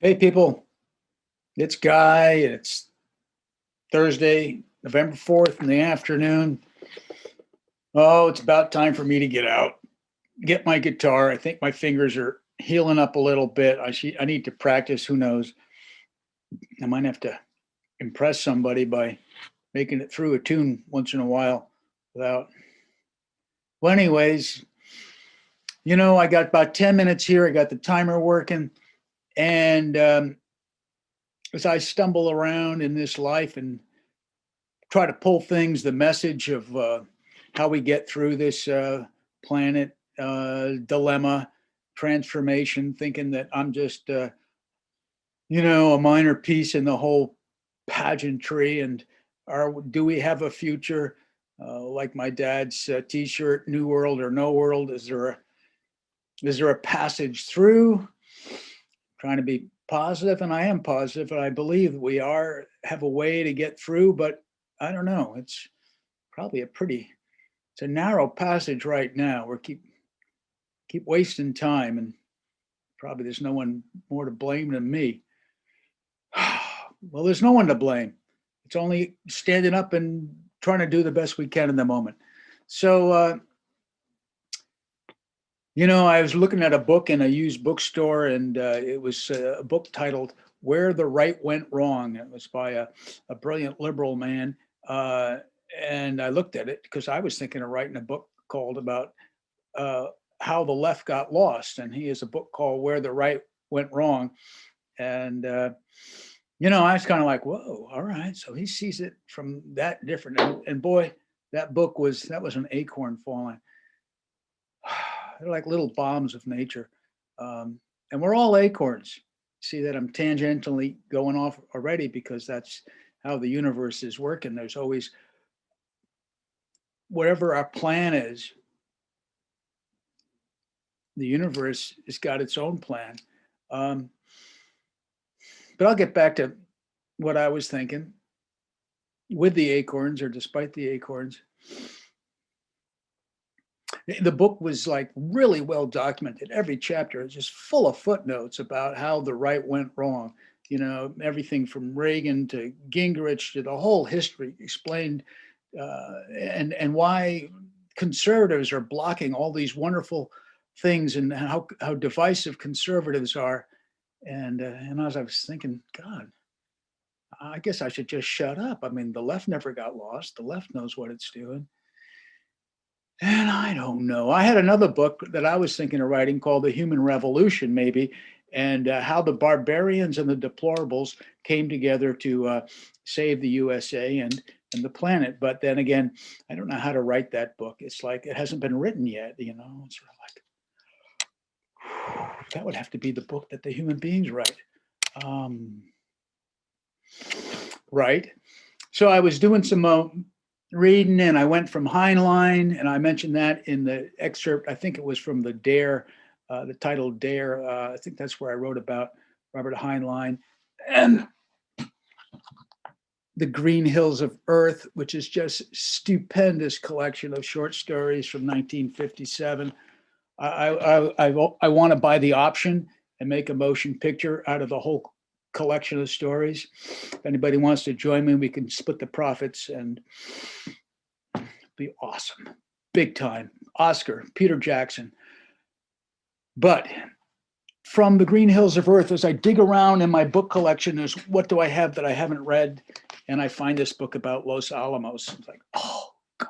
Hey, people, it's Guy. It's Thursday, November 4th in the afternoon. Oh, it's about time for me to get out, get my guitar. I think my fingers are healing up a little bit. I need to practice. Who knows? I might have to impress somebody by making it through a tune once in a while without. Well, anyways, I got about 10 minutes here. I got the timer working. And as I stumble around in this life and try to pull things, the message of how we get through this planet dilemma, transformation, thinking that I'm just, a minor piece in the whole pageantry. And do we have a future? Like my dad's T-shirt, "New World or No World." Is there a passage through? Trying to be positive, and I am positive, and I believe that we have a way to get through. But I don't know. It's probably it's a narrow passage right now. We keep wasting time, and probably there's no one more to blame than me. Well, there's no one to blame. It's only standing up and trying to do the best we can in the moment. So, I was looking at a book in a used bookstore, and it was a book titled "Where the Right Went Wrong." It was by a brilliant liberal man. And I looked at it because I was thinking of writing a book called about uh, how the left got lost. And he has a book called "Where the Right Went Wrong." And, I was kind of like, whoa, all right. So he sees it from that different. And boy, that was an acorn falling. They're like little bombs of nature. And we're all acorns. See that I'm tangentially going off already because that's how the universe is working. There's always whatever our plan is, the universe has got its own plan. Um, but I'll get back to what I was thinking with the acorns or despite the acorns. The book was like really well documented. Every chapter is just full of footnotes about how the right went wrong. Everything from Reagan to Gingrich to the whole history explained, and why conservatives are blocking all these wonderful things and how divisive conservatives are. And as I was thinking, God, I guess I should just shut up. I mean, the left never got lost. The left knows what it's doing. And I don't know. I had another book that I was thinking of writing called The Human Revolution, maybe, and how the barbarians and the deplorables came together to save the USA and the planet. But then again, I don't know how to write that book. It's like it hasn't been written yet. It's sort of like that would have to be the book that the human beings write. Right. So I was doing some reading, and I went from Heinlein, and I mentioned that in the excerpt. I think it was from the Dare, the title Dare. I think that's where I wrote about Robert Heinlein and the Green Hills of Earth, which is just stupendous collection of short stories from 1957. I want to buy the option and make a motion picture out of the whole collection of stories. If anybody wants to join me, we can split the profits and be awesome. Big time. Oscar, Peter Jackson. But from the Green Hills of Earth, as I dig around in my book collection, is what do I have that I haven't read? And I find this book about Los Alamos. It's like, oh, God.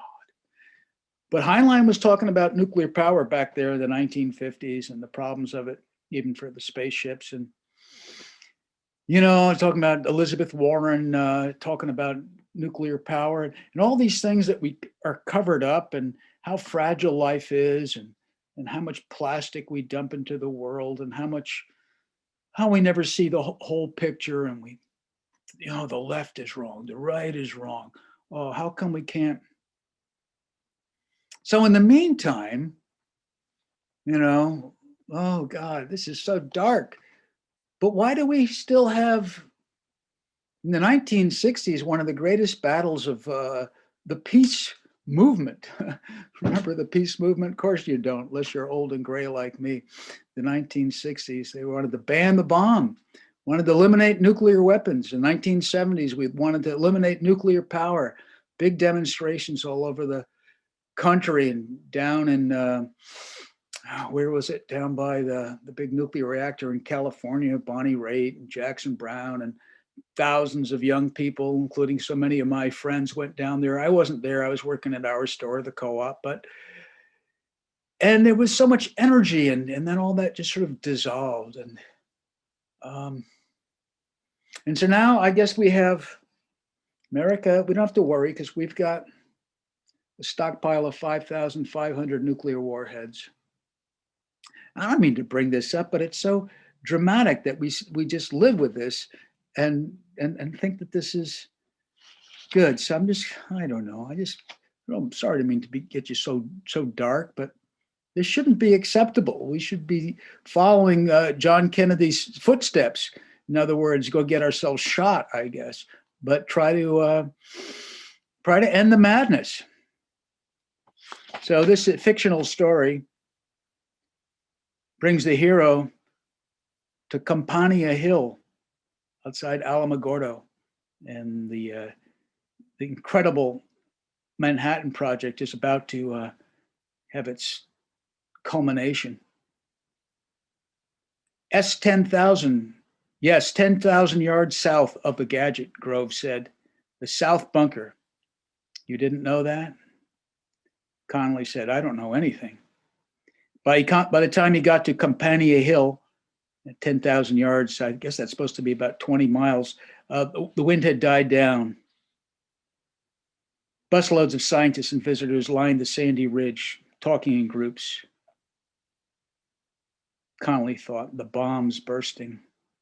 But Heinlein was talking about nuclear power back there in the 1950s and the problems of it, even for the spaceships. And talking about Elizabeth Warren, talking about nuclear power and all these things that we are covered up, and how fragile life is, and how much plastic we dump into the world, and how we never see the whole picture, and the left is wrong, the right is wrong. Oh, how come we can't? So in the meantime, oh God, this is so dark. But why do we still have, in the 1960s, one of the greatest battles of the peace movement? Remember the peace movement? Of course you don't, unless you're old and gray like me. The 1960s, they wanted to ban the bomb. wanted to eliminate nuclear weapons. In the 1970s, we wanted to eliminate nuclear power. Big demonstrations all over the country and down in, where was it? Down by the big nuclear reactor in California, Bonnie Raitt and Jackson Brown and thousands of young people, including so many of my friends, went down there. I wasn't there. I was working at our store, the co-op, and there was so much energy, and then all that just sort of dissolved. Um, and so now I guess we have America. We don't have to worry because we've got a stockpile of 5,500 nuclear warheads. I don't mean to bring this up, but it's so dramatic that we just live with this and think that this is good. So I don't know. I'm sorry to get you so dark, but this shouldn't be acceptable. We should be following John Kennedy's footsteps. In other words, go get ourselves shot, I guess, but try to end the madness. So this fictional story brings the hero to Campania Hill outside Alamogordo, and the incredible Manhattan Project is about to have its culmination. S-10,000, yes, 10,000 yards south of the Gadget, Grove said. The South Bunker. You didn't know that? Connolly said, I don't know anything. By the time he got to Campania Hill, at 10,000 yards, I guess that's supposed to be about 20 miles, the wind had died down. Busloads of scientists and visitors lined the sandy ridge, talking in groups. Connolly thought, the bombs bursting,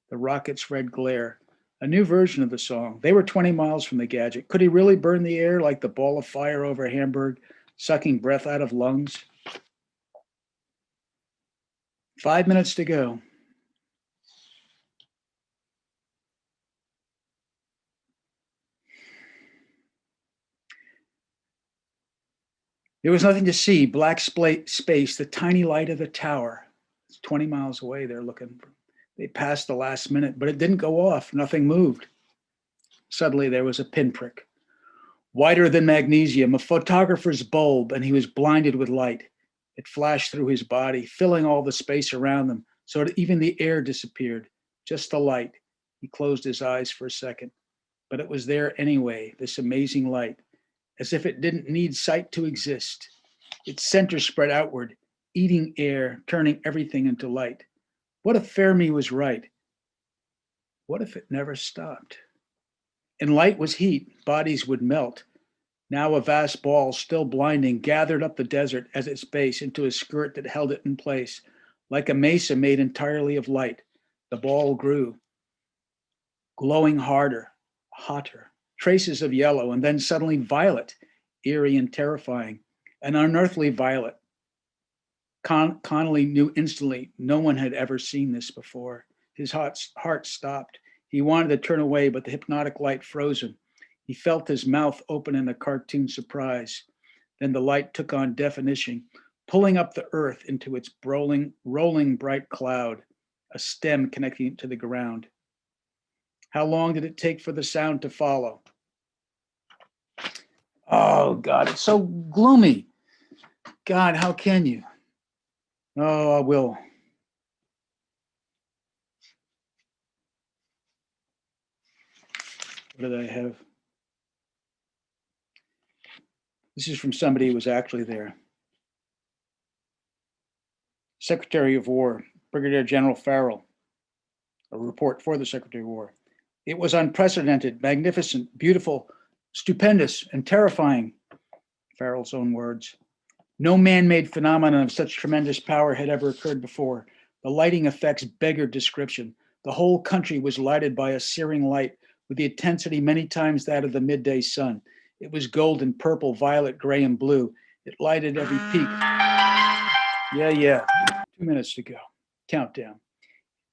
the rocket's red glare, a new version of the song. They were 20 miles from the Gadget. Could he really burn the air like the ball of fire over Hamburg, sucking breath out of lungs? 5 minutes to go. There was nothing to see. Black space, the tiny light of the tower. It's 20 miles away. They passed the last minute, but it didn't go off. Nothing moved. Suddenly there was a pinprick. Whiter than magnesium, a photographer's bulb, and he was blinded with light. It flashed through his body, filling all the space around them, so that even the air disappeared. Just the light. He closed his eyes for a second. But it was there anyway, this amazing light, as if it didn't need sight to exist. Its center spread outward, eating air, turning everything into light. What if Fermi was right? What if it never stopped? And light was heat, bodies would melt. Now a vast ball, still blinding, gathered up the desert as its base into a skirt that held it in place. Like a mesa made entirely of light, the ball grew, glowing harder, hotter, traces of yellow, and then suddenly violet, eerie and terrifying, an unearthly violet. Connolly knew instantly no one had ever seen this before. His heart stopped. He wanted to turn away, but the hypnotic light froze him. He felt his mouth open in a cartoon surprise. Then the light took on definition, pulling up the earth into its rolling bright cloud, a stem connecting it to the ground. How long did it take for the sound to follow? Oh, God, it's so gloomy. God, how can you? Oh, I will. What did I have? This is from somebody who was actually there. Secretary of War, Brigadier General Farrell, a report for the Secretary of War. It was unprecedented, magnificent, beautiful, stupendous, and terrifying, Farrell's own words. No man-made phenomenon of such tremendous power had ever occurred before. The lighting effects beggared description. The whole country was lighted by a searing light with the intensity many times that of the midday sun. It was golden, purple, violet, gray, and blue. It lighted every peak. Yeah. 2 minutes to go. Countdown.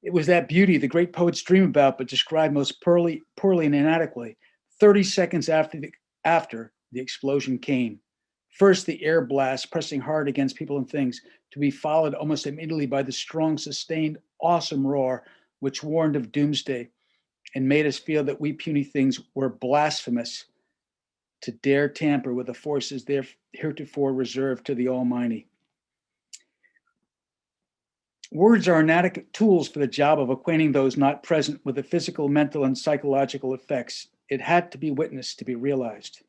It was that beauty the great poets dream about, but describe most poorly and inadequately. 30 seconds after the explosion came. First, the air blast pressing hard against people and things, to be followed almost immediately by the strong, sustained, awesome roar which warned of doomsday and made us feel that we puny things were blasphemous to dare tamper with the forces there heretofore reserved to the Almighty. Words are inadequate tools for the job of acquainting those not present with the physical, mental, and psychological effects. It had to be witnessed to be realized.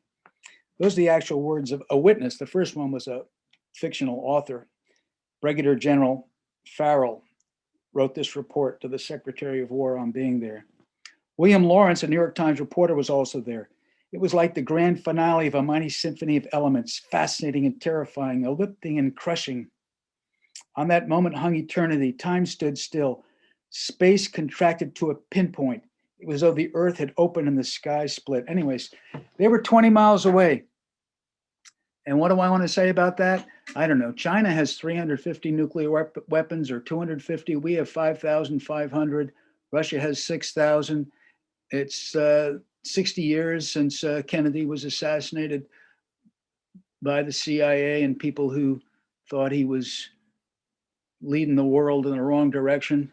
Those are the actual words of a witness. The first one was a fictional author. Brigadier General Farrell wrote this report to the Secretary of War on being there. William Lawrence, a New York Times reporter, was also there. It was like the grand finale of a mighty symphony of elements, fascinating and terrifying, uplifting and crushing. On that moment hung eternity. Time stood still. Space contracted to a pinpoint. It was as though the earth had opened and the sky split. Anyways, they were 20 miles away. And what do I want to say about that? I don't know. China has 350 nuclear weapons or 250. We have 5,500. Russia has 6,000. It's 60 years since Kennedy was assassinated by the CIA and people who thought he was leading the world in the wrong direction,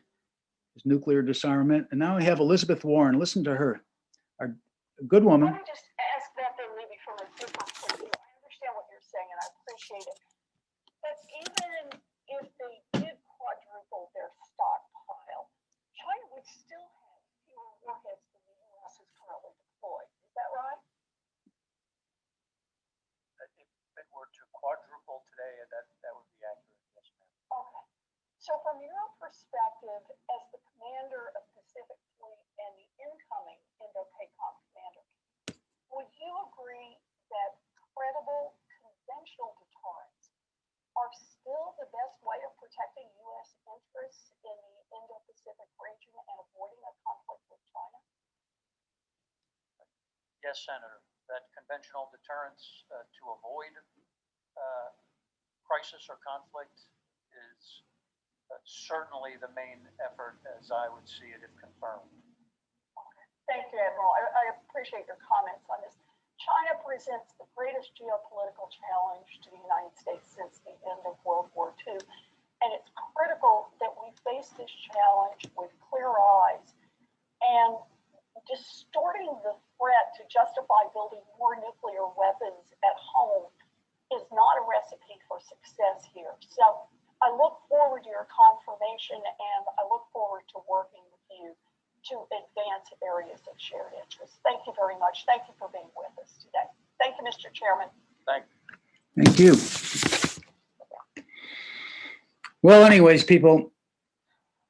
his nuclear disarmament. And now we have Elizabeth Warren. Listen to her, a good woman. Let me just ask that then maybe from a different point of view. I understand what you're saying and I appreciate it. But even if they did quadruple their stockpile, China would still have fewer warheads than the U.S. is currently deployed. Is that right? If it were to quadruple today, that would be accurate. Yes, ma'am. Okay. So from your perspective as the commander of Pacific Fleet and the incoming Indo-PACOM commander, would you agree that credible conventional deterrents are still the best way of protecting U.S. interests in the Indo-Pacific region and avoiding a conflict with China? Yes, Senator. That conventional deterrence to avoid crisis or conflict is certainly the main effort as I would see it if confirmed. Okay. Thank you, Admiral. I appreciate your comments on this. China presents the greatest geopolitical challenge to the United States since the end of World War II. And it's critical that we face this challenge with clear eyes. And distorting the threat to justify building more nuclear weapons at home is not a recipe for success here. So I look forward to your confirmation and I look forward to working with you to advance areas of shared interest. Thank you very much. Thank you for being with us today. Thank you, Mr. Chairman. Thank you. Thank you. Well, anyways, people.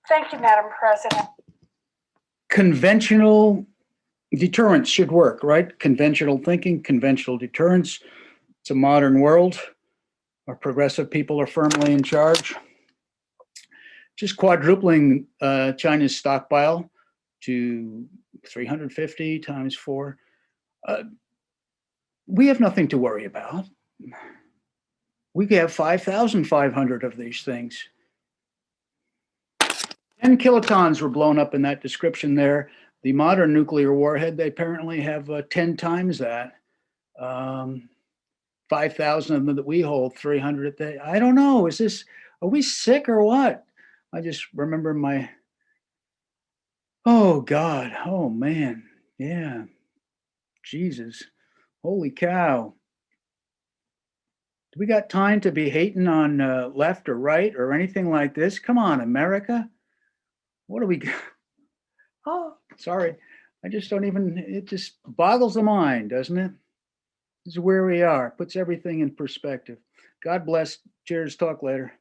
Thank you, Madam President. Conventional deterrence should work, right? Conventional thinking, conventional deterrence. It's a modern world. Our progressive people are firmly in charge. Just quadrupling China's stockpile to 350 times 4. We have nothing to worry about. We have 5,500 of these things. 10 kilotons were blown up in that description there. The modern nuclear warhead, they apparently have 10 times that. 5,000 of them that we hold, 300 a day. I don't know. Are we sick or what? I just remember oh God, oh man, yeah, Jesus, holy cow. Do we got time to be hating on left or right or anything like this? Come on, America. What do we got? Oh, sorry. I just don't even, it just boggles the mind, doesn't it? This is where we are. Puts everything in perspective. God bless. Cheers. Talk later.